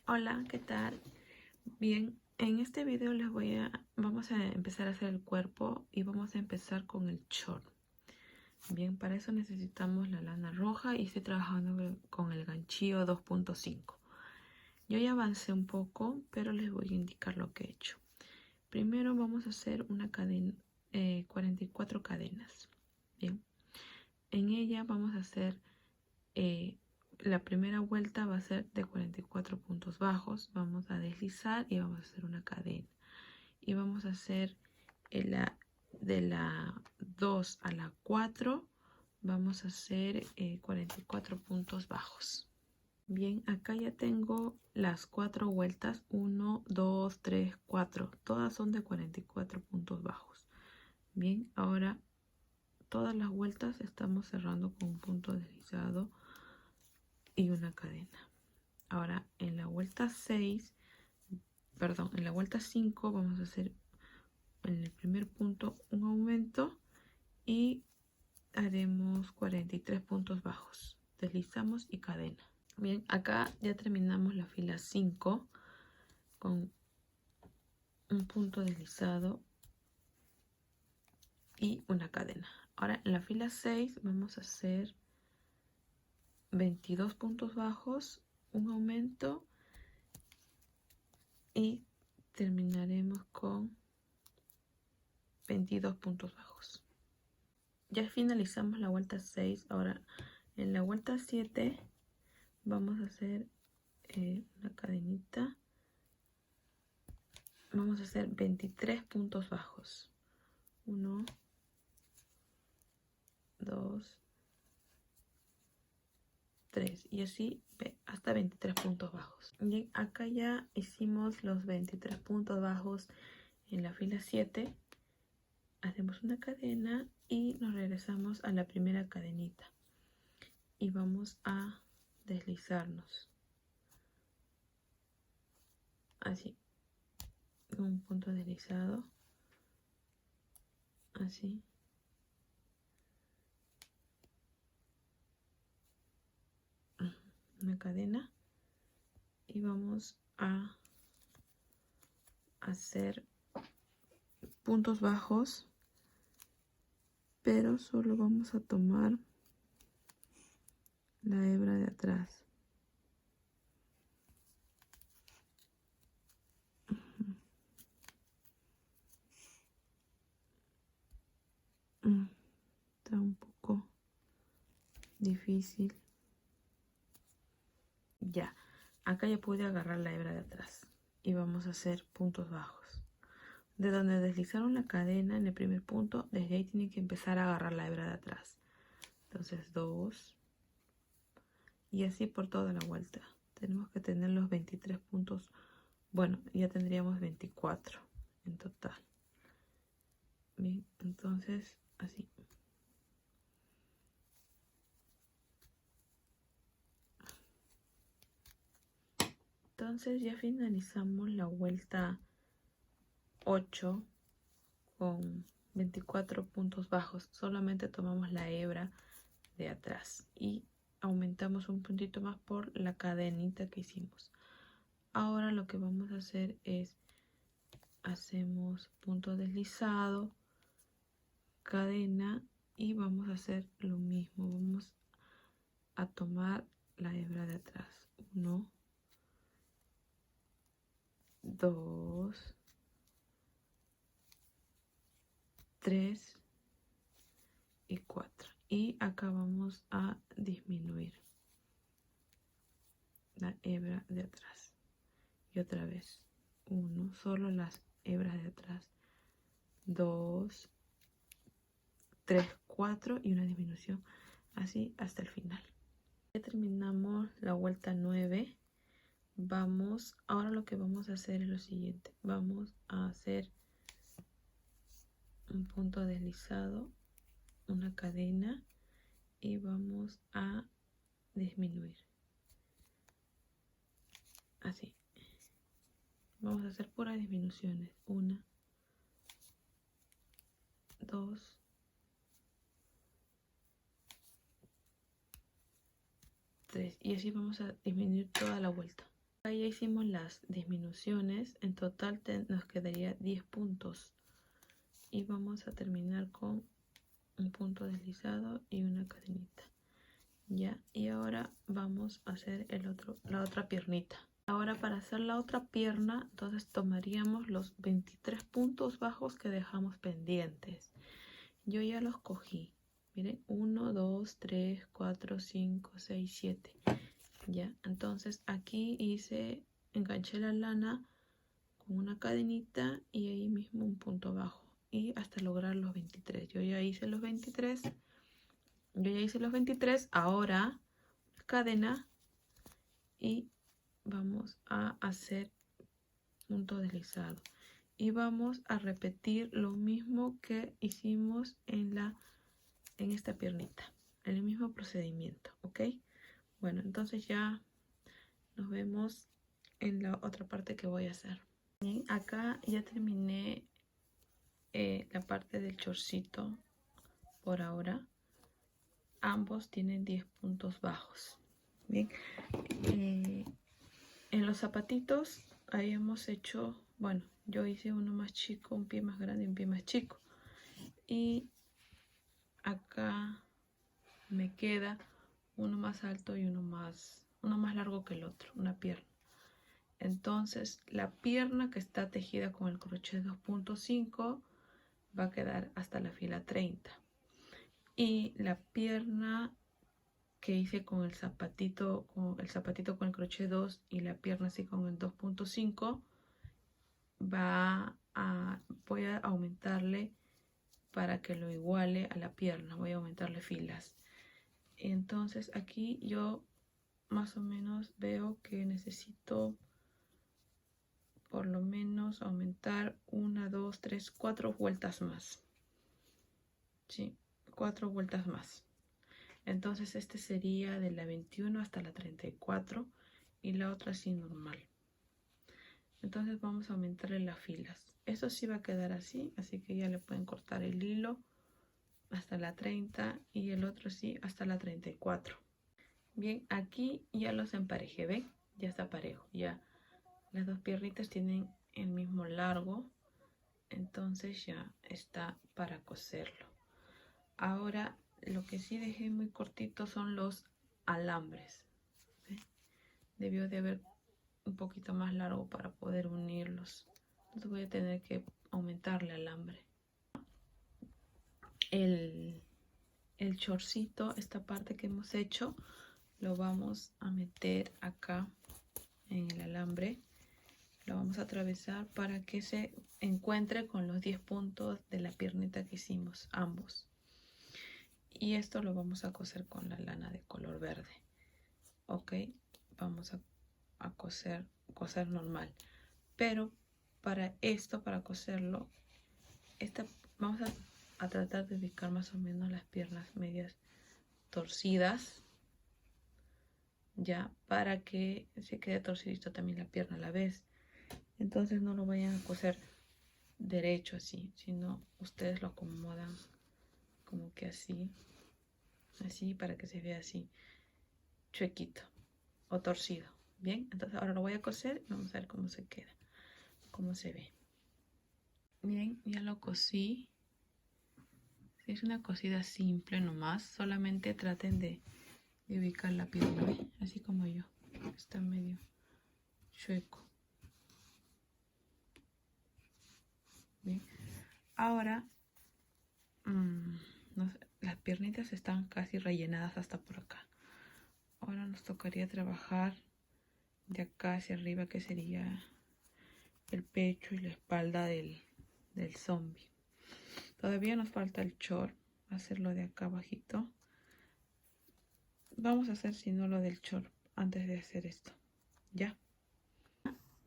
Hola, ¿qué tal? Bien, en este video vamos a empezar a hacer el cuerpo y vamos a empezar con el short. Bien, para eso necesitamos la lana roja y estoy trabajando con el ganchillo 2.5. Yo ya avancé un poco, pero les voy a indicar lo que he hecho. Primero vamos a hacer una cadena, 44 cadenas. Bien, en ella vamos a hacer la primera vuelta va a ser de 44 puntos bajos. Vamos a deslizar y vamos a hacer una cadena. Y vamos a hacer de la 2 a la 4. Vamos a hacer 44 puntos bajos. Bien, acá ya tengo las 4 vueltas. 1, 2, 3, 4. Todas son de 44 puntos bajos. Bien, ahora todas las vueltas estamos cerrando con un punto deslizado y una cadena. Ahora en la vuelta 6, perdón, en la vuelta 5 vamos a hacer en el primer punto un aumento y haremos 43 puntos bajos. Deslizamos y cadena. Bien, acá ya terminamos la fila 5 con un punto deslizado y una cadena. Ahora en la fila 6 vamos a hacer 22 puntos bajos, un aumento y terminaremos con 22 puntos bajos. Ya finalizamos la vuelta 6. Ahora en la vuelta 7 vamos a hacer una cadenita. Vamos a hacer 23 puntos bajos. 1, 2, 3 y así hasta 23 puntos bajos. Y acá ya hicimos los 23 puntos bajos en la fila 7. Hacemos una cadena y nos regresamos a la primera cadenita y vamos a deslizarnos así, un punto deslizado, así, una cadena y vamos a hacer puntos bajos, pero solo vamos a tomar la hebra de atrás. Está un poco difícil. Ya, acá ya pude agarrar la hebra de atrás y vamos a hacer puntos bajos. De donde deslizaron la cadena en el primer punto, desde ahí tienen que empezar a agarrar la hebra de atrás. Entonces 2 y así por toda la vuelta. Tenemos que tener los 23 puntos. Bueno, ya tendríamos 24 en total. Bien, entonces así. Entonces ya finalizamos la vuelta 8 con 24 puntos bajos. Solamente tomamos la hebra de atrás y aumentamos un puntito más por la cadenita que hicimos. Ahora lo que vamos a hacer es hacemos punto deslizado, cadena y vamos a hacer lo mismo. Vamos a tomar la hebra de atrás. 1, 2, 3 y 4. Y acá vamos a disminuir la hebra de atrás. Y otra vez. 1, solo las hebras de atrás. 2, 3, 4 y una disminución. Así hasta el final. Ya terminamos la vuelta 9. Ahora lo que vamos a hacer es lo siguiente. Vamos a hacer un punto deslizado, una cadena y vamos a disminuir. Así. Vamos a hacer puras disminuciones. 1, 2, 3 y así vamos a disminuir toda la vuelta. Ahí ya hicimos las disminuciones, en total nos quedaría 10 puntos y vamos a terminar con un punto deslizado y una cadenita. Ya, y ahora vamos a hacer la otra piernita. Ahora para hacer la otra pierna, entonces tomaríamos los 23 puntos bajos que dejamos pendientes. Yo ya los cogí. Miren, 1, 2, 3, 4, 5, 6, 7. Ya, entonces aquí enganché la lana con una cadenita y ahí mismo un punto bajo. Y hasta lograr los 23. Yo ya hice los 23. Ahora cadena y vamos a hacer punto deslizado. Y vamos a repetir lo mismo que hicimos en esta piernita. El mismo procedimiento, ¿ok? Bueno, entonces ya nos vemos en la otra parte que voy a hacer. Bien, acá ya terminé la parte del chorcito por ahora. Ambos tienen 10 puntos bajos. Bien, en los zapatitos habíamos hecho, bueno, yo hice uno más chico, un pie más grande y un pie más chico. Y acá me queda uno más alto y uno más largo que el otro, una pierna. Entonces la pierna que está tejida con el crochet 2.5 va a quedar hasta la fila 30 y la pierna que hice con el zapatito con el crochet 2 y la pierna así con el 2.5 voy a aumentarle para que lo iguale a la pierna, voy a aumentarle filas. Entonces aquí yo más o menos veo que necesito por lo menos aumentar 1, 2, 3, 4 vueltas más. Sí, 4 vueltas más. Entonces este sería de la 21 hasta la 34 y la otra así normal. Entonces vamos a aumentarle las filas. Eso sí va a quedar así, así que ya le pueden cortar el hilo hasta la 30 y el otro sí hasta la 34. Bien, aquí ya los emparejé, ¿ven? Ya está parejo, ya las dos piernitas tienen el mismo largo, entonces ya está para coserlo. Ahora lo que sí dejé muy cortito son los alambres. ¿Ve? Debió de haber un poquito más largo para poder unirlos, entonces voy a tener que aumentarle alambre. El chorcito, esta parte que hemos hecho, lo vamos a meter acá en el alambre, lo vamos a atravesar para que se encuentre con los 10 puntos de la piernita que hicimos ambos. Y esto lo vamos a coser con la lana de color verde. Ok, vamos a coser normal, pero para esto, para coserlo, vamos a tratar de ubicar más o menos las piernas medias torcidas, ya, para que se quede torcidito también la pierna a la vez. Entonces no lo vayan a coser derecho así, sino ustedes lo acomodan como que así para que se vea así chuequito o torcido. Bien, entonces ahora lo voy a coser y vamos a ver cómo se queda, cómo se ve. Bien, ya lo cosí. Es una cosida simple nomás, solamente traten de ubicar la pierna, ¿ve? Así como yo, está medio chueco. Bien, ahora no sé, las piernitas están casi rellenadas hasta por acá. Ahora nos tocaría trabajar de acá hacia arriba, que sería el pecho y la espalda del zombie. Todavía nos falta el short, hacerlo de acá abajito. Vamos a hacer si no lo del short antes de hacer esto. Ya.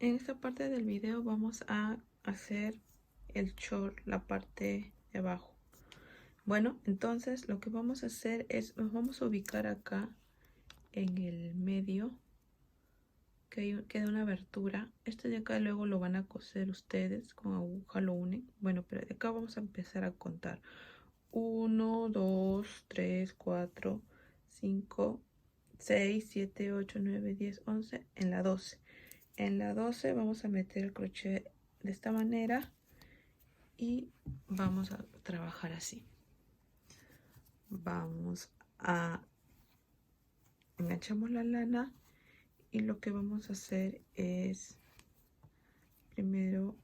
En esta parte del video vamos a hacer el short, la parte de abajo. Bueno, entonces lo que vamos a hacer es, nos vamos a ubicar acá en el medio, que queda una abertura. Este de acá luego lo van a coser ustedes, con aguja lo unen. Bueno, pero de acá vamos a empezar a contar. 1, 2, 3, 4, 5, 6, 7, 8, 9, 10, 11, en la 12. En la 12 vamos a meter el crochet de esta manera y vamos a trabajar así. Vamos a enganchamos la lana y lo que vamos a hacer es primero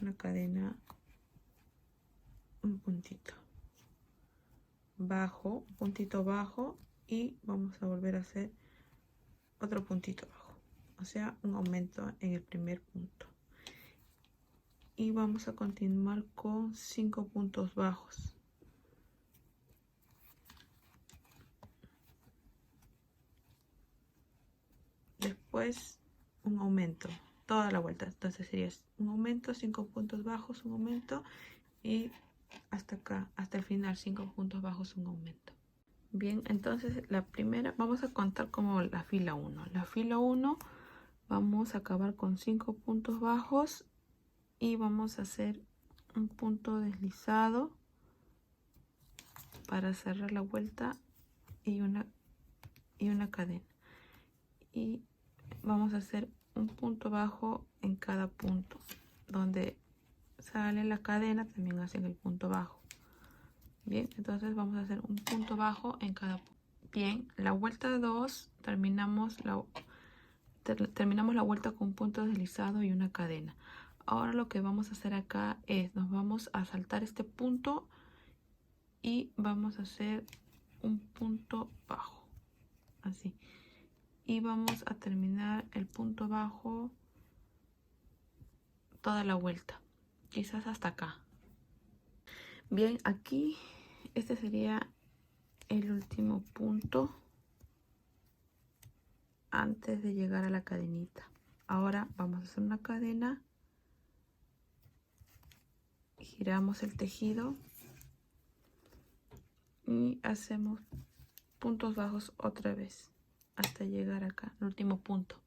una cadena, un puntito bajo, un puntito bajo, y vamos a volver a hacer otro puntito bajo, o sea, un aumento en el primer punto, y vamos a continuar con 5 puntos bajos. Después un aumento toda la vuelta, entonces sería un aumento, 5 puntos bajos, un aumento, y hasta acá, hasta el final, 5 puntos bajos, un aumento. Bien, entonces la primera vamos a contar como la fila 1. La fila 1 vamos a acabar con 5 puntos bajos y vamos a hacer un punto deslizado para cerrar la vuelta y una cadena, y vamos a hacer un punto bajo en cada punto. Donde sale la cadena también hacen el punto bajo. Bien, entonces vamos a hacer un punto bajo en cada punto. Bien, la vuelta 2 terminamos la vuelta con un punto deslizado y una cadena. Ahora lo que vamos a hacer acá es, nos vamos a saltar este punto y vamos a hacer un punto bajo, así, y vamos a terminar el punto bajo toda la vuelta, quizás hasta acá. Bien, aquí este sería el último punto antes de llegar a la cadenita. Ahora vamos a hacer una cadena, giramos el tejido y hacemos puntos bajos otra vez hasta llegar acá, el último punto.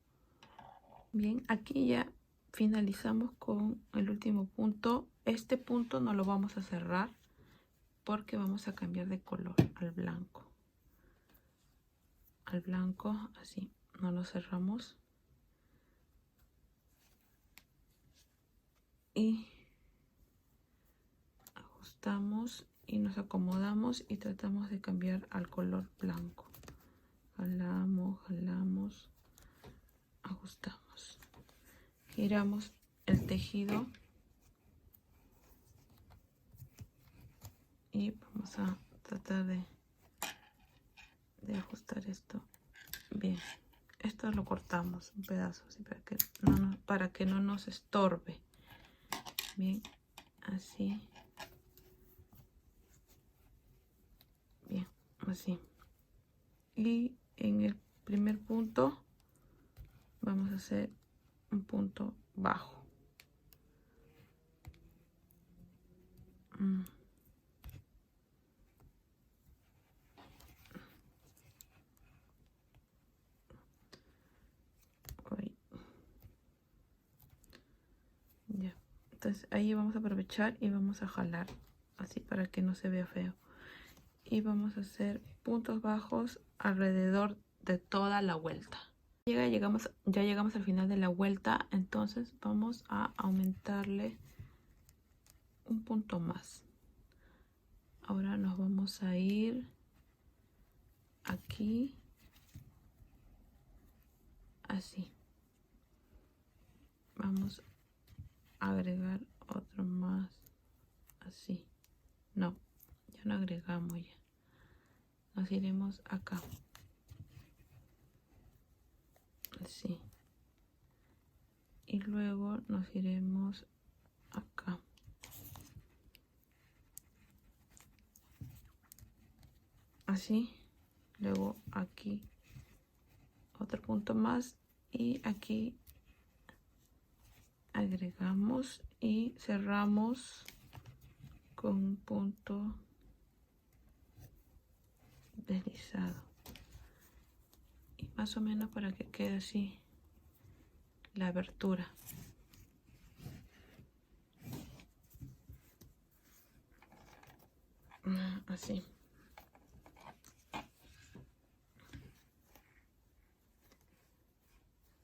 Bien, aquí ya finalizamos con el último punto. Este punto no lo vamos a cerrar porque vamos a cambiar de color al blanco. Al blanco, así, no lo cerramos. Y ajustamos y nos acomodamos y tratamos de cambiar al color blanco. Jalamos, jalamos, ajustamos, giramos el tejido y vamos a tratar de ajustar esto bien. Esto lo cortamos un pedazo así para que no nos estorbe. Bien, así. Bien, así. Y en el primer punto vamos a hacer un punto bajo. Ya, entonces ahí vamos a aprovechar y vamos a jalar así para que no se vea feo, y vamos a hacer puntos bajos alrededor de toda la vuelta. Ya llegamos al final de la vuelta, entonces vamos a aumentarle un punto más. Ahora nos vamos a ir aquí, así. Vamos a agregar otro más, así. No, ya no agregamos, ya. Nos iremos acá, así. Y luego nos iremos acá. Así. Luego aquí otro punto más y aquí agregamos y cerramos con un punto deslizado, y más o menos para que quede así la abertura. Así.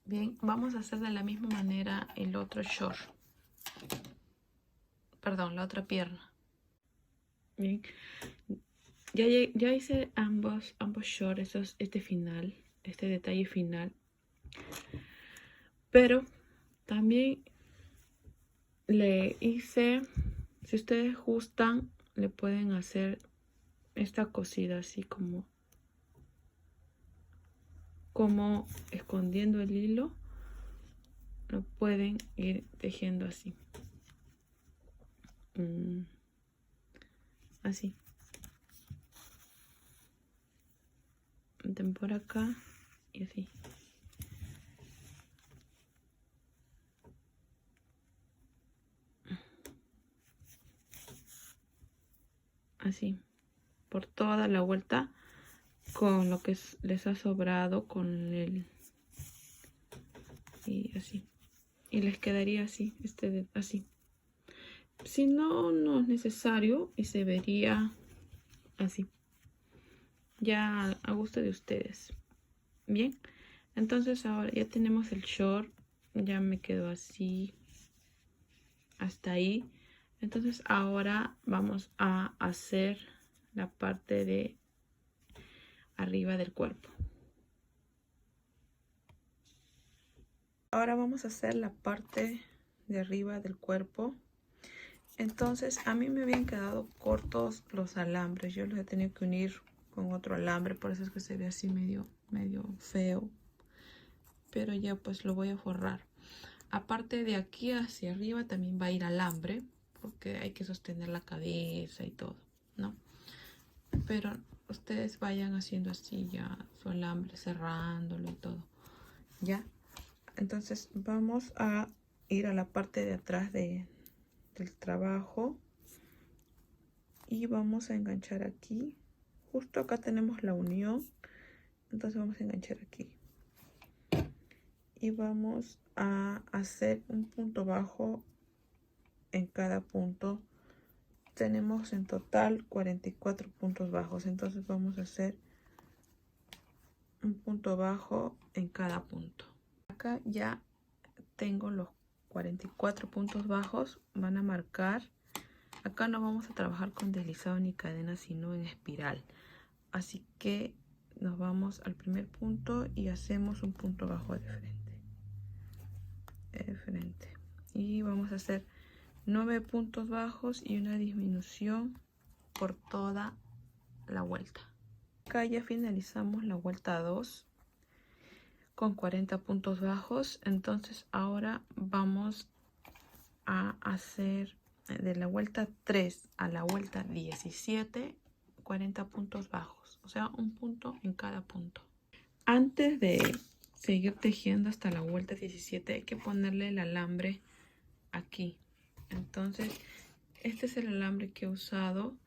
Bien, vamos a hacer de la misma manera el otro short. Perdón, la otra pierna. Bien, ya hice ambos shorts, este final, este detalle final. Pero también le hice, si ustedes gustan, le pueden hacer esta cosida así como escondiendo el hilo. Lo pueden ir tejiendo así. Así. Meten por acá y así. Así. Por toda la vuelta con lo que les ha sobrado con el... Y así. Y les quedaría así, así. Si no, no es necesario y se vería así. Ya a gusto de ustedes. Bien, entonces ahora ya tenemos el short. Ya me quedó así hasta ahí. Entonces ahora vamos a hacer la parte de arriba del cuerpo. Ahora vamos a hacer la parte de arriba del cuerpo. Entonces a mí me habían quedado cortos los alambres. Yo los he tenido que unir con otro alambre, por eso es que se ve así medio feo. Pero ya pues lo voy a forrar. Aparte de aquí hacia arriba también va a ir alambre, porque hay que sostener la cabeza y todo, ¿no? Pero ustedes vayan haciendo así ya su alambre, cerrándolo y todo, ¿ya? Entonces vamos a ir a la parte de atrás del trabajo y vamos a enganchar aquí. Justo acá tenemos la unión, entonces vamos a enganchar aquí. Y vamos a hacer un punto bajo en cada punto. Tenemos en total 44 puntos bajos, entonces vamos a hacer un punto bajo en cada punto. Acá ya tengo los 44 puntos bajos. Van a marcar. Acá no vamos a trabajar con deslizado ni cadena, sino en espiral. Así que nos vamos al primer punto y hacemos un punto bajo de frente. Y vamos a hacer 9 puntos bajos y una disminución por toda la vuelta. Acá ya finalizamos la vuelta 2 con 40 puntos bajos. Entonces ahora vamos a hacer de la vuelta 3 a la vuelta 17 40 puntos bajos, o sea, un punto en cada punto. Antes de seguir tejiendo hasta la vuelta 17 hay que ponerle el alambre aquí. Entonces este es el alambre que he usado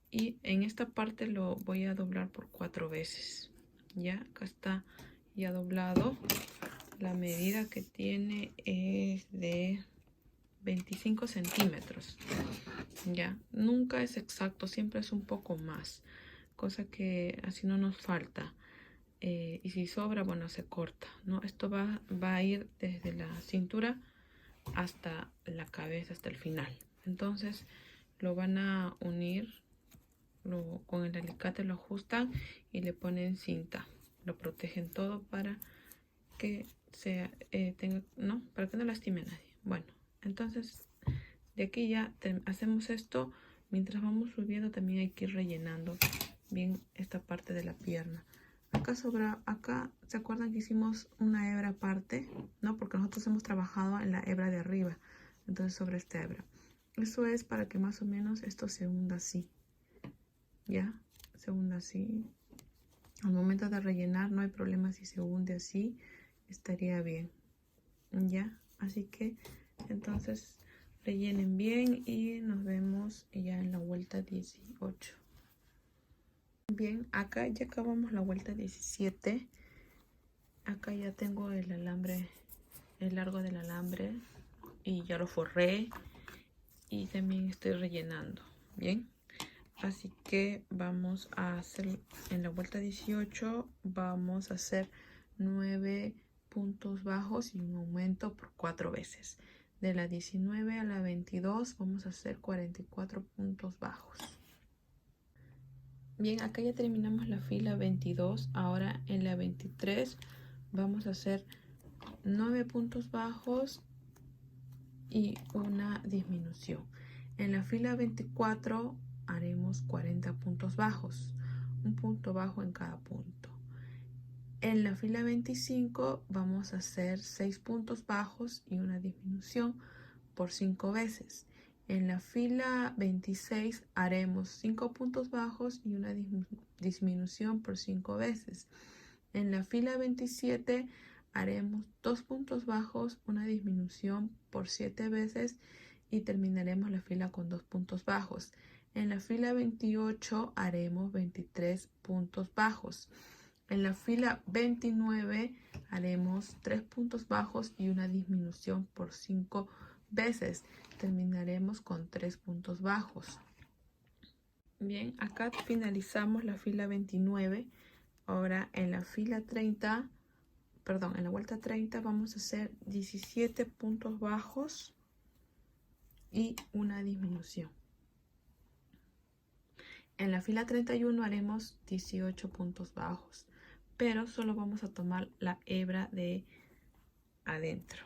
y en esta parte lo voy a doblar por 4 veces. Ya acá está ya doblado. La medida que tiene es de 25 centímetros. Ya, nunca es exacto, siempre es un poco más, cosa que así no nos falta. Y si sobra, bueno, se corta, ¿no? Esto va a ir desde la cintura hasta la cabeza, hasta el final. Entonces lo van a unir, con el alicate lo ajustan y le ponen cinta. Lo protegen todo para que tenga, ¿no? Para que no lastime a nadie. Bueno, entonces de aquí ya hacemos esto. Mientras vamos subiendo también hay que ir rellenando bien esta parte de la pierna. Acá se acuerdan que hicimos una hebra aparte, ¿no? Porque nosotros hemos trabajado en la hebra de arriba, entonces sobre esta hebra. Eso es para que más o menos esto se hunda así, ya, se hunda así. Al momento de rellenar no hay problema si se hunde así, estaría bien, ya. Así que entonces rellenen bien y nos vemos ya en la vuelta 18. Bien, acá ya acabamos la vuelta 17. Acá ya tengo el alambre, el largo del alambre, y ya lo forré y también estoy rellenando. Bien, así que vamos a hacer en la vuelta 18, vamos a hacer 9 puntos bajos y un aumento por 4 veces. De la 19 a la 22 vamos a hacer 44 puntos bajos. Bien, acá ya terminamos la fila 22. Ahora en la 23 vamos a hacer 9 puntos bajos y una disminución. En la fila 24 haremos 40 puntos bajos, un punto bajo en cada punto. En la fila 25 vamos a hacer 6 puntos bajos y una disminución por 5 veces. En la fila 26 haremos 5 puntos bajos y una disminución por 5 veces. En la fila 27 haremos 2 puntos bajos, una disminución por 7 veces y terminaremos la fila con 2 puntos bajos. En la fila 28 haremos 23 puntos bajos. En la fila 29 haremos 3 puntos bajos y una disminución por 5 veces. Terminaremos con 3 puntos bajos. Bien, acá finalizamos la fila 29. Ahora en la fila 30, perdón, en la vuelta 30 vamos a hacer 17 puntos bajos y una disminución. En la fila 31 haremos 18 puntos bajos, pero solo vamos a tomar la hebra de adentro.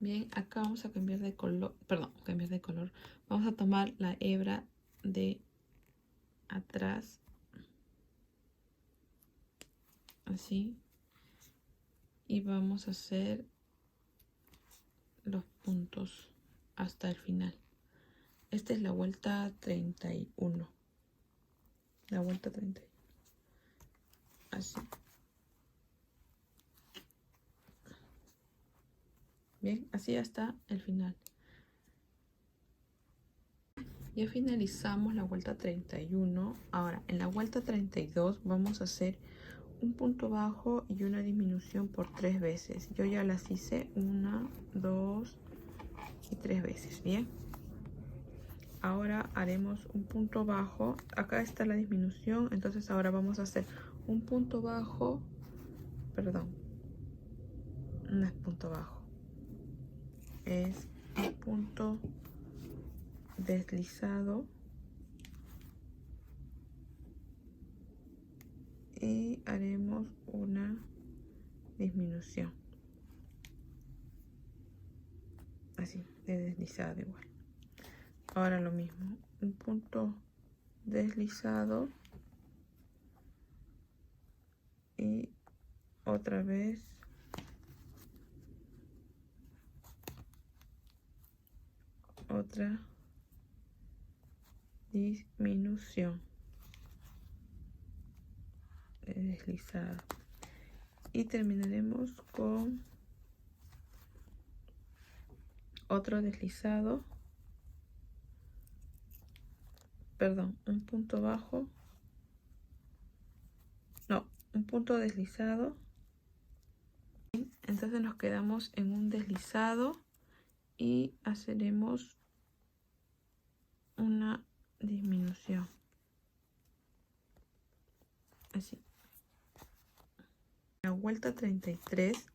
Bien, acá vamos a cambiar de color, vamos a tomar la hebra de atrás, así, y vamos a hacer los puntos hasta el final. Esta es la vuelta 31. La vuelta 31. Así. Bien, así hasta el final. Ya finalizamos la vuelta 31. Ahora, en la vuelta 32 vamos a hacer un punto bajo y una disminución por 3 veces. Yo ya las hice 1, 2 y 3 veces. Bien. Ahora haremos un punto bajo. Acá está la disminución. Entonces ahora vamos a hacer un punto bajo. Perdón. No es punto bajo. Es un punto deslizado. Y haremos una disminución. Así, de deslizado igual. Ahora lo mismo. Un punto deslizado. Y otra vez otra disminución deslizado y terminaremos con otro deslizado, perdón, un punto bajo, no, un punto deslizado. Entonces nos quedamos en un deslizado y haremos una disminución, así. En la vuelta 33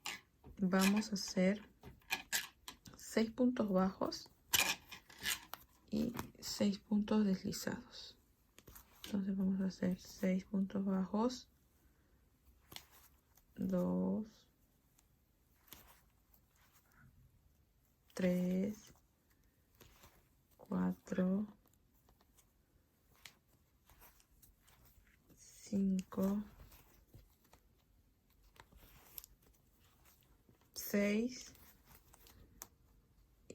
vamos a hacer 6 puntos bajos y 6 puntos deslizados. Entonces vamos a hacer 6 puntos bajos, 2, 3, 4, 5, 6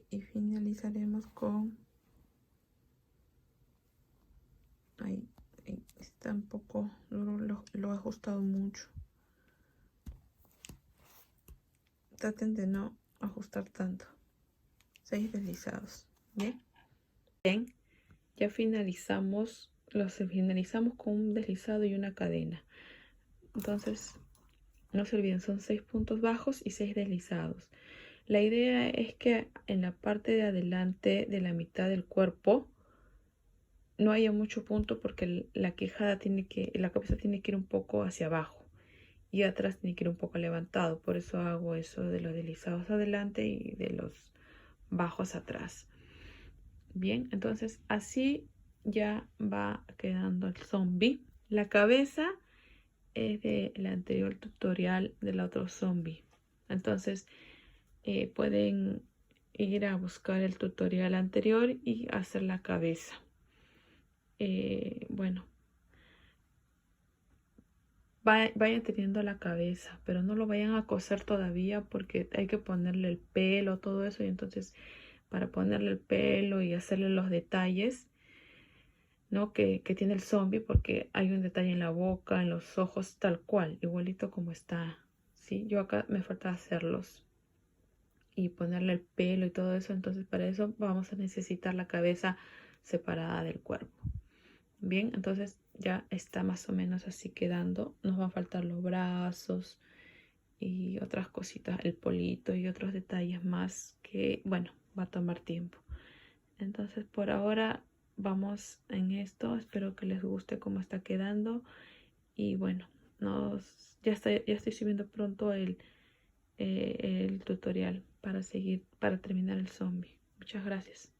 y finalizaremos con ahí está un poco duro, lo he ajustado mucho. Traten de no ajustar tanto. 6 deslizados. Bien, ya finalizamos, finalizamos con un deslizado y una cadena. Entonces no se olviden, son 6 puntos bajos y 6 deslizados. La idea es que en la parte de adelante de la mitad del cuerpo no haya mucho punto porque la cabeza tiene que ir un poco hacia abajo y atrás tiene que ir un poco levantado. Por eso hago eso de los deslizados adelante y de los bajos atrás. Bien, entonces así ya va quedando el zombie. La cabeza es del anterior tutorial del otro zombie. Entonces pueden ir a buscar el tutorial anterior y hacer la cabeza. Bueno, vayan teniendo la cabeza, pero no lo vayan a coser todavía porque hay que ponerle el pelo, todo eso. Y entonces para ponerle el pelo y hacerle los detalles, ¿no? que tiene el zombie, porque hay un detalle en la boca, en los ojos, tal cual, igualito como está. ¿Sí? Yo acá me falta hacerlos y ponerle el pelo y todo eso. Entonces para eso vamos a necesitar la cabeza separada del cuerpo. Bien, entonces ya está más o menos así quedando. Nos van a faltar los brazos y otras cositas, el polito y otros detalles más que, bueno, va a tomar tiempo. Entonces por ahora vamos en esto. Espero que les guste cómo está quedando. Y bueno, ya estoy subiendo pronto el tutorial para seguir, para terminar el zombie. Muchas gracias.